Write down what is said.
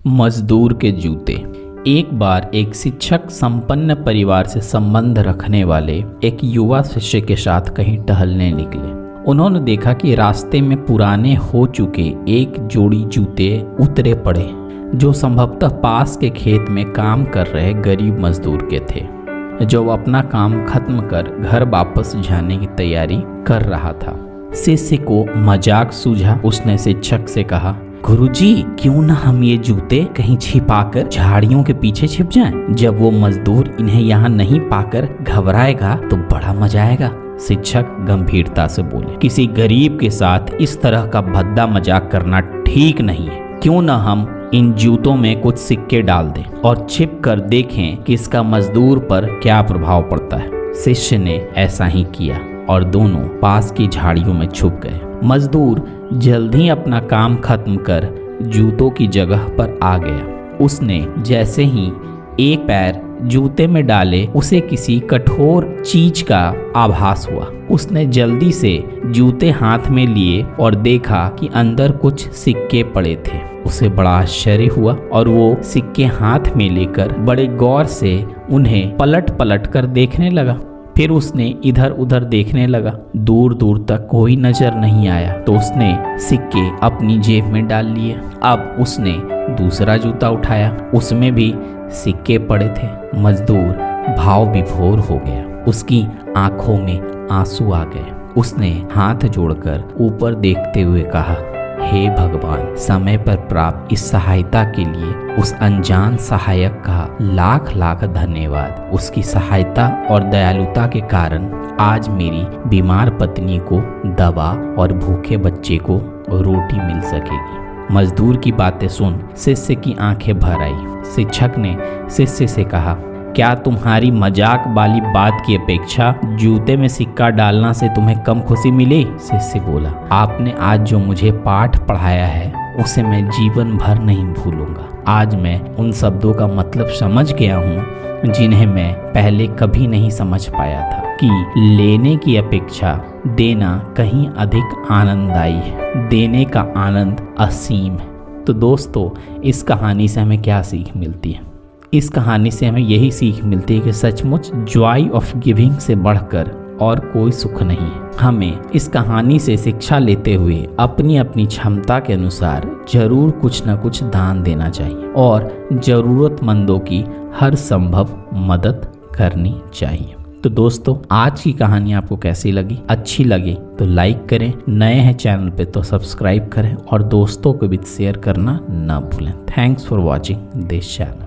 मजदूर के जूते। एक बार एक शिक्षक संपन्न परिवार से संबंध रखने वाले एक युवा शिष्य के साथ कहीं टहलने निकले। उन्होंने देखा कि रास्ते में पुराने हो चुके एक जोड़ी जूते उतरे पड़े, जो संभवतः पास के खेत में काम कर रहे गरीब मजदूर के थे, जो अपना काम खत्म कर घर वापस जाने की तैयारी कर रहा था। शिष्य को मजाक सूझा। उसने शिक्षक से कहा, गुरुजी, क्यों ना हम ये जूते कहीं छिपाकर झाड़ियों के पीछे छिप जाएं? जब वो मजदूर इन्हें यहाँ नहीं पाकर घबराएगा तो बड़ा मजा आएगा। शिक्षक गंभीरता से बोले, किसी गरीब के साथ इस तरह का भद्दा मजाक करना ठीक नहीं है। क्यों ना हम इन जूतों में कुछ सिक्के डाल दें और छिप कर देखें कि इसका मजदूर पर क्या प्रभाव पड़ता है। शिष्य ने ऐसा ही किया और दोनों पास की झाड़ियों में छुप गए। मजदूर जल्द ही अपना काम खत्म कर जूतों की जगह पर आ गया। उसने जैसे ही एक पैर जूते में डाले, उसे किसी कठोर चीज का आभास हुआ। उसने जल्दी से जूते हाथ में लिए और देखा कि अंदर कुछ सिक्के पड़े थे। उसे बड़ा आश्चर्य हुआ और वो सिक्के हाथ में लेकर बड़े गौर से उन्हें पलट पलट कर देखने लगा। फिर उसने इधर उधर देखने लगा। दूर दूर तक कोई नजर नहीं आया तो उसने सिक्के अपनी जेब में डाल लिए। अब उसने दूसरा जूता उठाया, उसमें भी सिक्के पड़े थे। मजदूर भाव विभोर हो गया। उसकी आंखों में आंसू आ गए। उसने हाथ जोड़कर ऊपर देखते हुए कहा, हे भगवान, समय पर प्राप्त इस सहायता के लिए उस अनजान सहायक का लाख लाख धन्यवाद। उसकी सहायता और दयालुता के कारण आज मेरी बीमार पत्नी को दवा और भूखे बच्चे को रोटी मिल सकेगी। मजदूर की बातें सुन शिष्य की आंखें भर आई। शिक्षक ने शिष्य से कहा, क्या तुम्हारी मजाक वाली बात की अपेक्षा जूते में सिक्का डालना से तुम्हें कम खुशी मिली? शिष्य बोला, आपने आज जो मुझे पाठ पढ़ाया है उसे मैं जीवन भर नहीं भूलूंगा। आज मैं उन शब्दों का मतलब समझ गया हूँ जिन्हें मैं पहले कभी नहीं समझ पाया था, कि लेने की अपेक्षा देना कहीं अधिक आनंददायी है। देने का आनंद असीम है। तो दोस्तों, इस कहानी से हमें क्या सीख मिलती है? इस कहानी से हमें यही सीख मिलती है कि सचमुच जॉय ऑफ गिविंग से बढ़कर और कोई सुख नहीं है। हमें इस कहानी से शिक्षा लेते हुए अपनी अपनी क्षमता के अनुसार जरूर कुछ न कुछ दान देना चाहिए और जरूरतमंदों की हर संभव मदद करनी चाहिए। तो दोस्तों, आज की कहानी आपको कैसी लगी? अच्छी लगी तो लाइक करें, नए हैं चैनल पे तो सब्सक्राइब करें और दोस्तों को भी शेयर करना ना भूलें। Thanks for watching this channel.